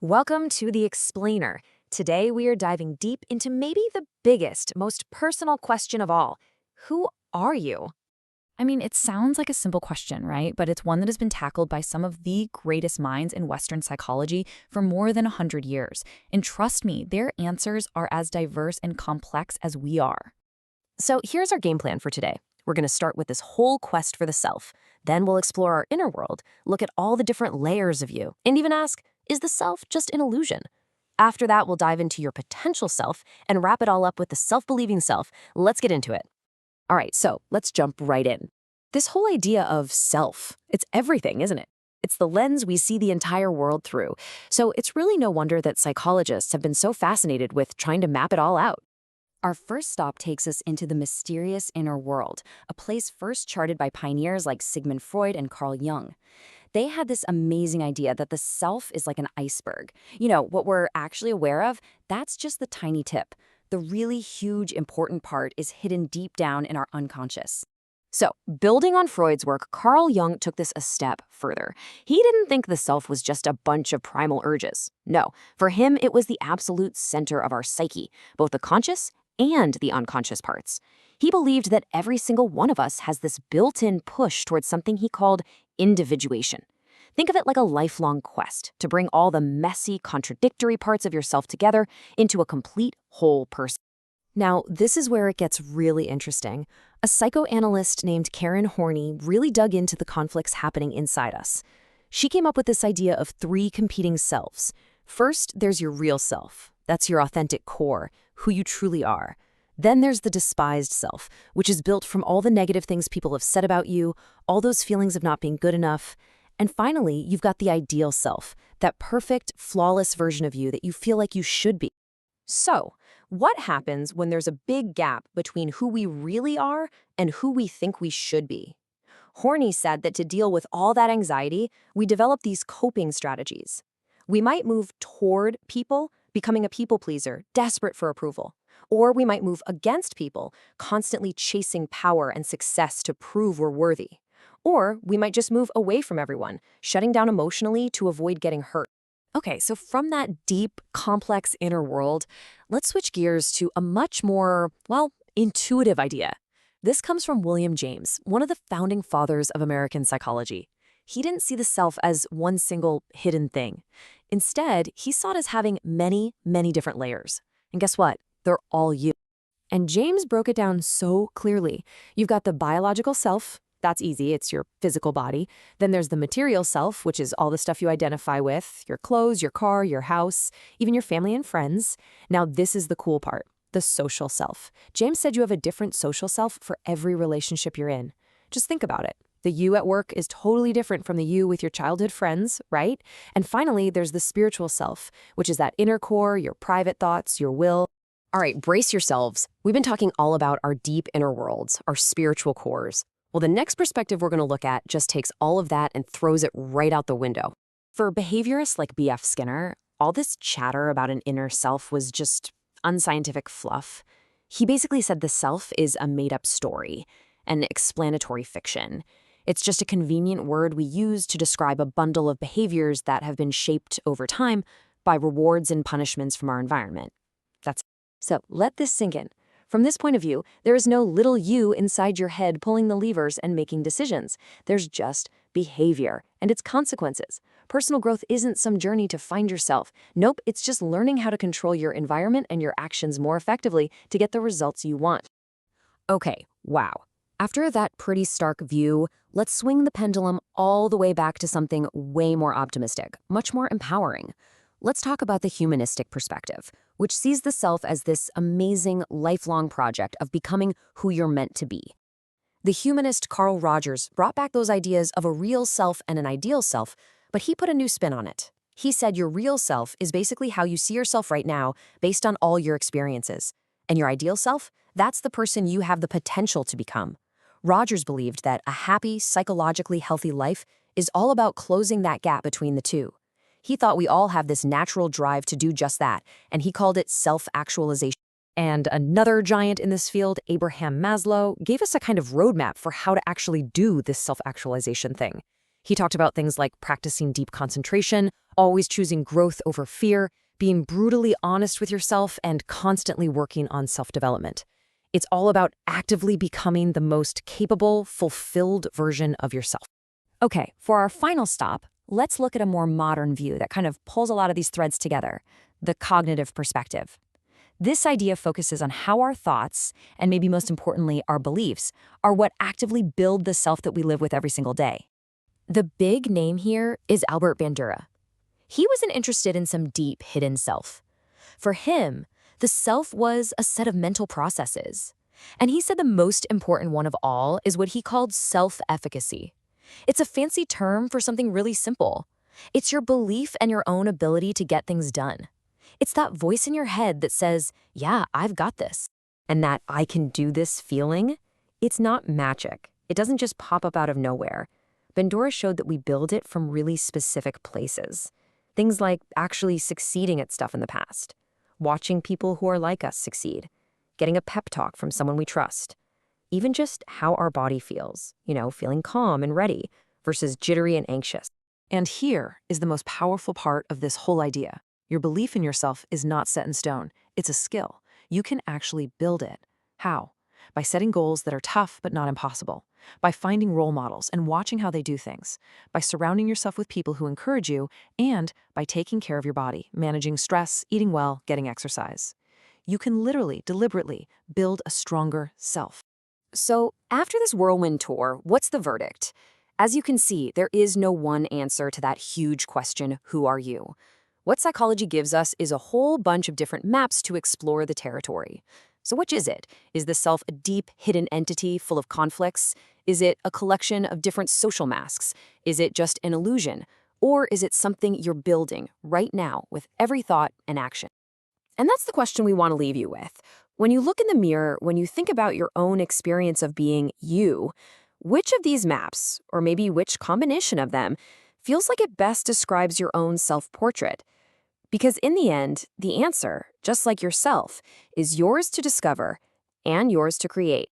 Welcome to The Explainer. Today we are diving deep into maybe the biggest, most personal question of all. Who are you? It sounds like a simple question, right? But it's one that has been tackled by some of the greatest minds in Western psychology for more than 100 years. And trust me, their answers are as diverse and complex as we are. So here's our game plan for today. We're going to start with this whole quest for the self. Then we'll explore our inner world, look at all the different layers of you, and even ask, is the self just an illusion? After that, we'll dive into your potential self and wrap it all up with the self-believing self. Let's get into it. All right, so let's jump right in. This whole idea of self, it's everything, isn't it? It's the lens we see the entire world through. So it's really no wonder that psychologists have been so fascinated with trying to map it all out. Our first stop takes us into the mysterious inner world, a place first charted by pioneers like Sigmund Freud and Carl Jung. They had this amazing idea that the self is like an iceberg. What we're actually aware of, that's just the tiny tip. The really huge, important part is hidden deep down in our unconscious. So, building on Freud's work, Carl Jung took this a step further. He didn't think the self was just a bunch of primal urges. No, for him, it was the absolute center of our psyche, both the conscious and the unconscious parts. He believed that every single one of us has this built-in push towards something he called individuation. Think of it like a lifelong quest to bring all the messy, contradictory parts of yourself together into a complete whole person. Now, this is where it gets really interesting. A psychoanalyst named Karen Horney really dug into the conflicts happening inside us. She came up with this idea of three competing selves. First, there's your real self. That's your authentic core, who you truly are. Then there's the despised self, which is built from all the negative things people have said about you, all those feelings of not being good enough. And finally, you've got the ideal self, that perfect, flawless version of you that you feel like you should be. So, what happens when there's a big gap between who we really are and who we think we should be? Horney said that to deal with all that anxiety, we develop these coping strategies. We might move toward people, becoming a people pleaser, desperate for approval. Or we might move against people, constantly chasing power and success to prove we're worthy. Or we might just move away from everyone, shutting down emotionally to avoid getting hurt. Okay, so from that deep, complex inner world, let's switch gears to a much more, intuitive idea. This comes from William James, one of the founding fathers of American psychology. He didn't see the self as one single hidden thing. Instead, he saw it as having many, many different layers. And guess what? They're all you. And James broke it down so clearly. You've got the biological self. That's easy. It's your physical body. Then there's the material self, which is all the stuff you identify with, your clothes, your car, your house, even your family and friends. Now, this is the cool part, the social self. James said you have a different social self for every relationship you're in. Just think about it. The you at work is totally different from the you with your childhood friends, right? And finally, there's the spiritual self, which is that inner core, your private thoughts, your will. All right, brace yourselves. We've been talking all about our deep inner worlds, our spiritual cores. Well, the next perspective we're going to look at just takes all of that and throws it right out the window. For behaviorists like B.F. Skinner, all this chatter about an inner self was just unscientific fluff. He basically said the self is a made-up story, an explanatory fiction. It's just a convenient word we use to describe a bundle of behaviors that have been shaped over time by rewards and punishments from our environment. That's it. So let this sink in. From this point of view, there is no little you inside your head pulling the levers and making decisions. There's just behavior and its consequences. Personal growth isn't some journey to find yourself. Nope, it's just learning how to control your environment and your actions more effectively to get the results you want. Okay, wow. After that pretty stark view, let's swing the pendulum all the way back to something way more optimistic, much more empowering. Let's talk about the humanistic perspective, which sees the self as this amazing, lifelong project of becoming who you're meant to be. The humanist Carl Rogers brought back those ideas of a real self and an ideal self, but he put a new spin on it. He said your real self is basically how you see yourself right now based on all your experiences. And your ideal self, that's the person you have the potential to become. Rogers believed that a happy, psychologically healthy life is all about closing that gap between the two. He thought we all have this natural drive to do just that, and he called it self-actualization. And another giant in this field, Abraham Maslow, gave us a kind of roadmap for how to actually do this self-actualization thing. He talked about things like practicing deep concentration, always choosing growth over fear, being brutally honest with yourself, and constantly working on self-development. It's all about actively becoming the most capable, fulfilled version of yourself. Okay, for our final stop, let's look at a more modern view that kind of pulls a lot of these threads together, the cognitive perspective. This idea focuses on how our thoughts, and maybe most importantly, our beliefs, are what actively build the self that we live with every single day. The big name here is Albert Bandura. He wasn't interested in some deep, hidden self. For him, the self was a set of mental processes. And he said the most important one of all is what he called self-efficacy. It's a fancy term for something really simple. It's your belief and your own ability to get things done. It's that voice in your head that says, yeah, I've got this. And that I can do this feeling, it's not magic. It doesn't just pop up out of nowhere. Bandura showed that we build it from really specific places. Things like actually succeeding at stuff in the past, watching people who are like us succeed, getting a pep talk from someone we trust, even just how our body feels, feeling calm and ready versus jittery and anxious. And here is the most powerful part of this whole idea. Your belief in yourself is not set in stone. It's a skill. You can actually build it. How? By setting goals that are tough but not impossible. By finding role models and watching how they do things. By surrounding yourself with people who encourage you, and by taking care of your body, managing stress, eating well, getting exercise. You can literally, deliberately build a stronger self. So, after this whirlwind tour, what's the verdict? As you can see, there is no one answer to that huge question, who are you? What psychology gives us is a whole bunch of different maps to explore the territory. So which is it? Is the self a deep, hidden entity full of conflicts? Is it a collection of different social masks? Is it just an illusion? Or is it something you're building right now with every thought and action? And that's the question we want to leave you with. When you look in the mirror, when you think about your own experience of being you, which of these maps, or maybe which combination of them, feels like it best describes your own self-portrait? Because in the end, the answer, just like yourself, is yours to discover and yours to create.